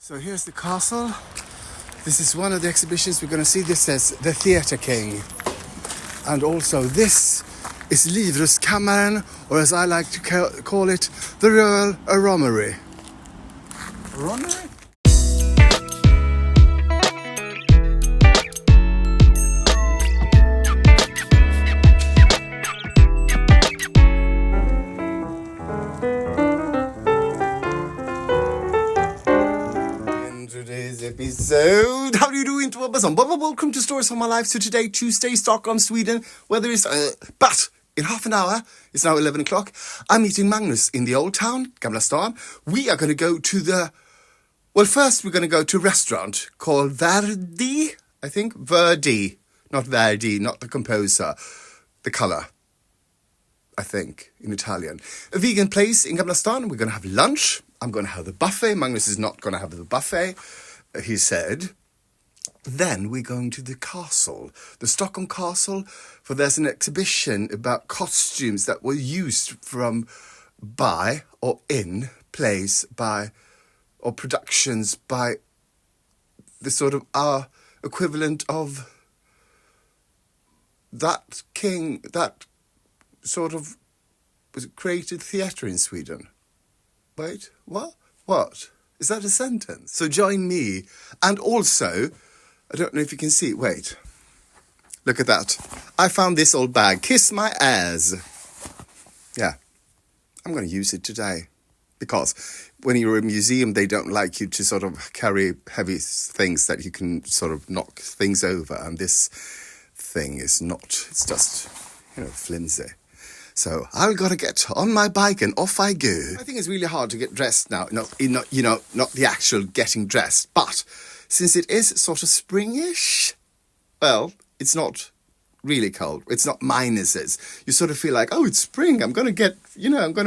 So here's the castle. This is one of the exhibitions we're going to see. This says the Theatre King. And also this is Livrustkammaren, or as I like to call it, the Royal Armoury. Armoury? Episode. How do you do? Welcome to Stories from My Life. So today, Tuesday, Stockholm, Sweden. Weather is but in half an hour, it's now 11 o'clock. I'm meeting Magnus in the old town, Gamla Stan. We are going to go to first we're going to go to a restaurant called Verde, I think. Verde, not Verdi, not the composer, the colour, I think, in Italian. A vegan place in Gamla Stan. We're going to have lunch. I'm going to have the buffet. Magnus is not going to have the buffet, he said. Then we're going to the castle, the Stockholm Castle, for there's an exhibition about costumes that were used by or in plays by or productions by the sort of our equivalent of that king, that sort of was created theatre in Sweden. Wait, what? What? Is that a sentence? So join me. And also, I don't know if you can see it. Wait. Look at that. I found this old bag. Kiss my ass. Yeah. I'm going to use it today. Because when you're in a museum, they don't like you to sort of carry heavy things that you can sort of knock things over. And this thing is not. It's just, flimsy. So I've got to get on my bike and off I go. I think it's really hard to get dressed now. Not the actual getting dressed. But since it is sort of springish, well, it's not really cold. It's not minuses. You sort of feel like, oh, it's spring. I'm going to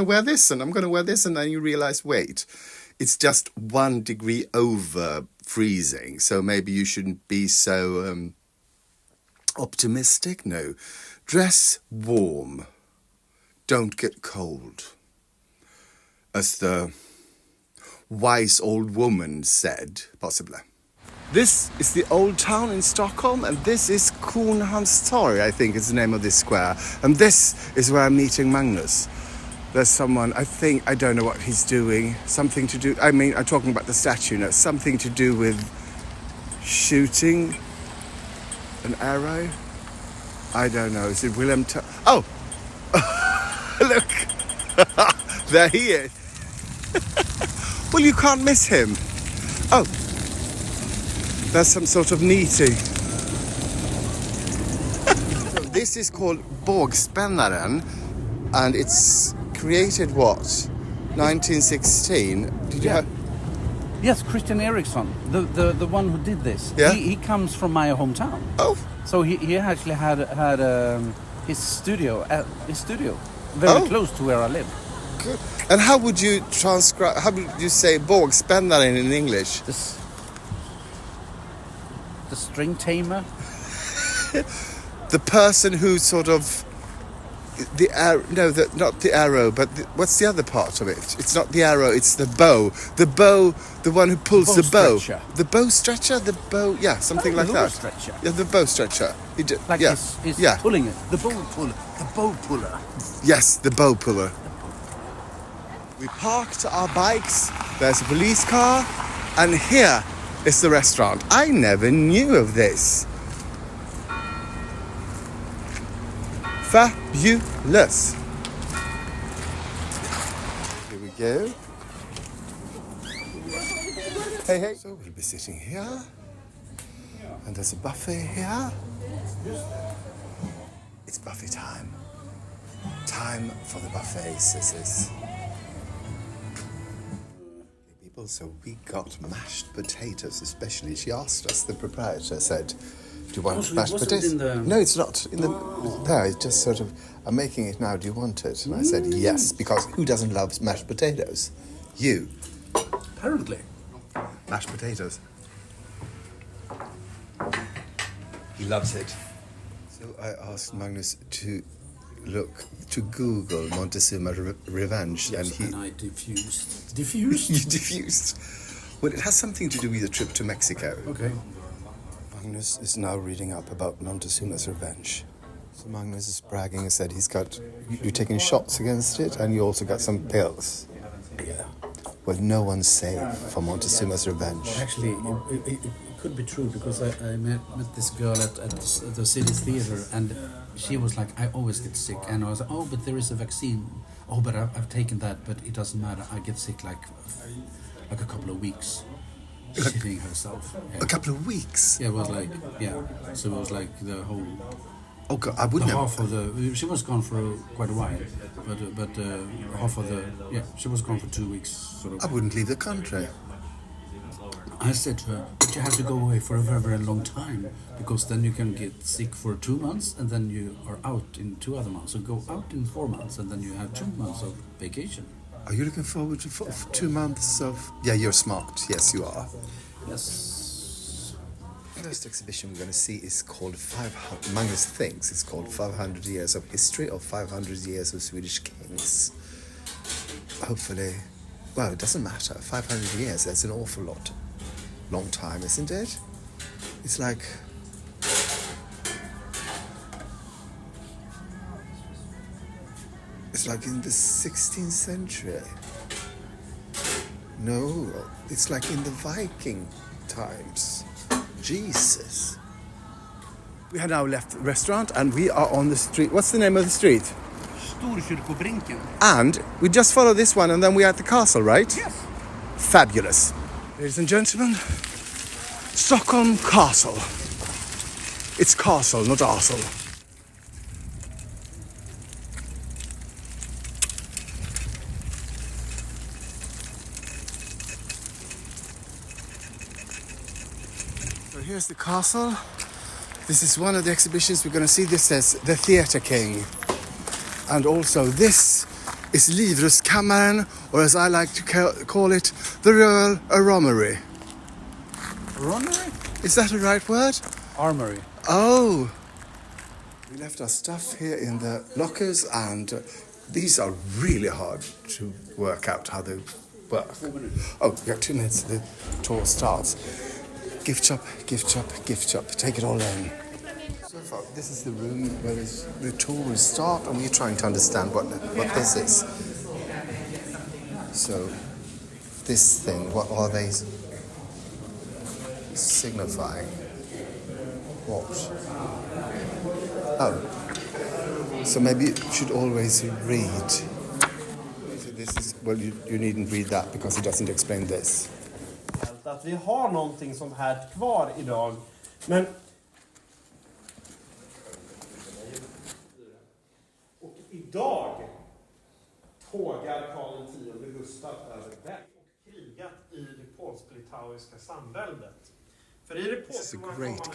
wear this and I'm going to wear this. And then you realize, wait, it's just 1 degree over freezing. So maybe you shouldn't be so optimistic. No, dress warm. Don't get cold, as the wise old woman said, possibly. This is the old town in Stockholm, and this is Kornhamnstorg, I think is the name of this square. And this is where I'm meeting Magnus. There's someone, I don't know what he's doing. Something to do, I'm talking about the statue now. Something to do with shooting an arrow. I don't know, is it Willem Oh! Look, there he is. Well, you can't miss him. Oh, there's some sort of meeting. So this is called Bågspännaren, and it's created 1916. Did you have? Yes, Christian Eriksson, the one who did this. Yeah? He comes from my hometown. Oh, so he actually had his studio. Very close to where I live. Good. And how would you transcribe? How would you say Bågspännaren in English? The string tamer. The person who sort of the arrow. No, not the arrow. But what's the other part of it? It's not the arrow. It's the bow. The bow. The one who pulls the bow. Stretcher. The bow stretcher. The bow. Yeah, something like that. Stretcher. Yeah, the bow stretcher. He did. Like yeah. he's yeah. pulling it. The bow puller. The bow puller. Yes, the bow puller. We parked our bikes. There's a police car, and here is the restaurant. I never knew of this. Fabulous. Here we go. Hey. So we'll be sitting here. And there's a buffet here. It's buffet time. Time for the buffet, sisters. So we got mashed potatoes, especially. She asked us, the proprietor said, do you want mashed potatoes? No, it's not. There, it's just sort of, I'm making it now, do you want it? And I said, yes, because who doesn't love mashed potatoes? You. Apparently. Mashed potatoes. He loves it. So I asked Magnus to Google Montezuma Revenge, yes, and I diffused. You diffused. Well, it has something to do with the trip to Mexico. Okay. Magnus is now reading up about Montezuma's revenge. So Magnus is bragging and said you're taking shots against it and you also got some pills. Yeah. Well, no one's safe for Montezuma's revenge. Actually, it could be true because I met this girl at the city theater, and she was like, I always get sick, and I was like, oh, but there is a vaccine. Oh, but I've taken that, but it doesn't matter. I get sick like a couple of weeks. Shitting herself. Yeah. A couple of weeks? Yeah, it was like, so it was like the whole... Oh God, I wouldn't have... half of the... She was gone for quite a while, but half of the... Yeah, she was gone for 2 weeks, sort of. I wouldn't leave the country. I said to her, but you have to go away for a very, very long time, because then you can get sick for 2 months, and then you are out in 2 other months. So go out in 4 months, and then you have 2 months of vacation. Are you looking forward to 2 months of... Yeah, you're smart. Yes, you are. Yes. The first exhibition we're going to see is called 500... Magnus thinks it's called 500 Years of History or 500 Years of Swedish Kings. Hopefully... Well, it doesn't matter. 500 years, that's an awful lot. Long time, isn't it? It's like... It's like in the 16th century. No, it's like in the Viking times. Jesus. We have now left the restaurant and we are on the street. What's the name of the street? Storkyrkobrinken. And we just follow this one and then we're at the castle, right? Yes. Fabulous. Ladies and gentlemen, Stockholm Castle. It's castle, not arsle. So here's the castle. This is one of the exhibitions we're going to see. This says the Theatre King. And also this is Livrustkammaren, or as I like to call it, the Royal Armoury. Armoury? Is that a right word? Armoury. Oh! We left our stuff here in the lockers, and these are really hard to work out how they work. Oh, we got 2 minutes, the tour starts. Gift shop, gift shop, gift shop. Take it all in. So far, this is the room where the tour will start, and we're trying to understand what this is. So, this thing, what are they signifying? What? Oh. So maybe you should always read. So this is, well, you needn't read that because it doesn't explain this. Att vi har någonting sånt här kvar idag. Men och idag tågar Karl X Gustav över Verde och krigat i det polsk-litauiska samväldet. För i det polska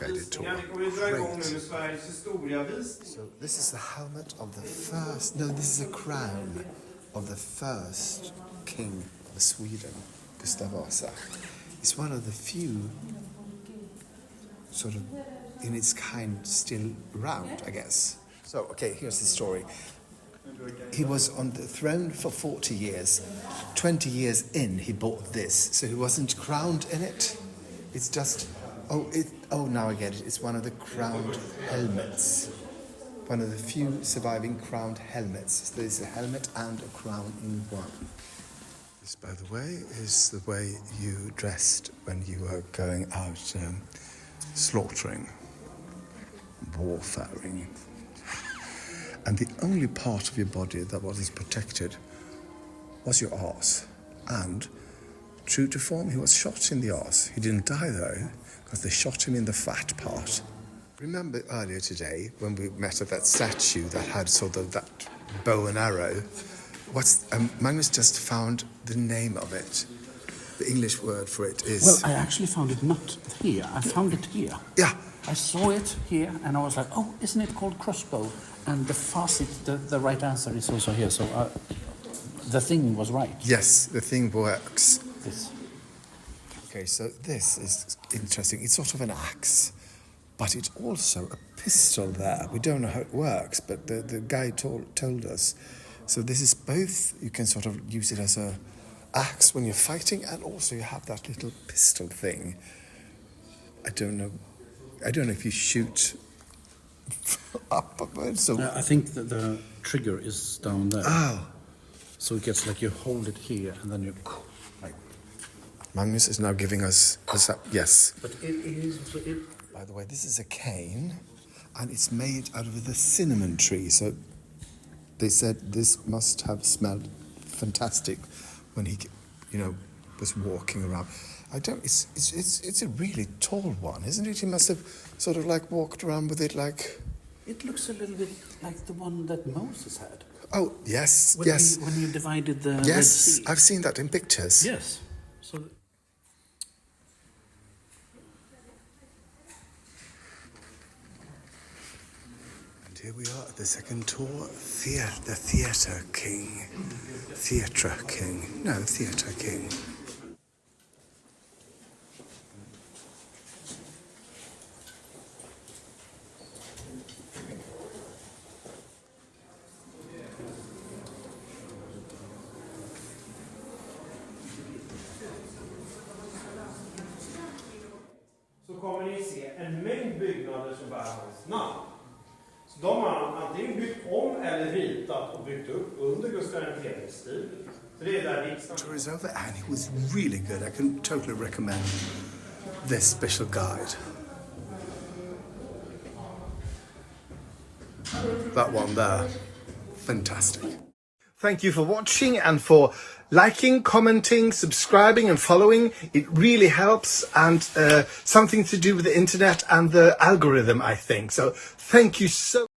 visningar, det kommer vi dra igång nu med Sveriges historiavisning. So this is the helmet of the first, no, this is a crown of the first king of Sweden, Gustav Vasa. It's one of the few sort of in its kind still around, I guess. So, okay, here's the story. He was on the throne for 40 years. 20 years in, he bought this. So he wasn't crowned in it. It's just, now I get it. It's one of the crowned helmets. One of the few surviving crowned helmets. So there's a helmet and a crown in one. This, by the way, is the way you dressed when you were going out slaughtering, warfaring. And the only part of your body that wasn't protected was your arse. And, true to form, he was shot in the arse. He didn't die, though, because they shot him in the fat part. Remember earlier today, when we met at that statue that had sort of that bow and arrow, Magnus just found the name of it. The English word for it is... Well, I actually found it not here. I found it here. Yeah. I saw it here, and I was like, oh, isn't it called crossbow? And the facet, the right answer is also here. So the thing was right. Yes, the thing works. This. Okay, so this is interesting. It's sort of an axe, but it's also a pistol there. We don't know how it works, but the guy told us. So this is both, you can sort of use it as a axe when you're fighting, and also you have that little pistol thing. I don't know if you shoot upwards. So I think that the trigger is down there. oh, So it gets like you hold it here and then you like. Magnus is now giving us that. Yes. But it is. By the way, this is a cane, and it's made out of the cinnamon tree. So they said this must have smelled fantastic when he, was walking around. It's a really tall one, isn't it? He must have sort of like walked around with it like. It looks a little bit like the one that Moses had. Oh yes, When yes, when you divided the Red yes. Sea. I've seen that in pictures. Yes. So. And here we are at the second tour. The theatre king. Theatre king. No, theatre king. Så kommer ni se en mängd byggnader som bär hans namn. Så de har han antingen byggt om eller ritat och byggt upp under Gustav III:s tid. Så det är där riksdagen... Tour is over, and it was really good. I can totally recommend this special guide. That one there, fantastic. Thank you for watching and for liking, commenting, subscribing and following. It really helps, and something to do with the internet and the algorithm, I think. So thank you so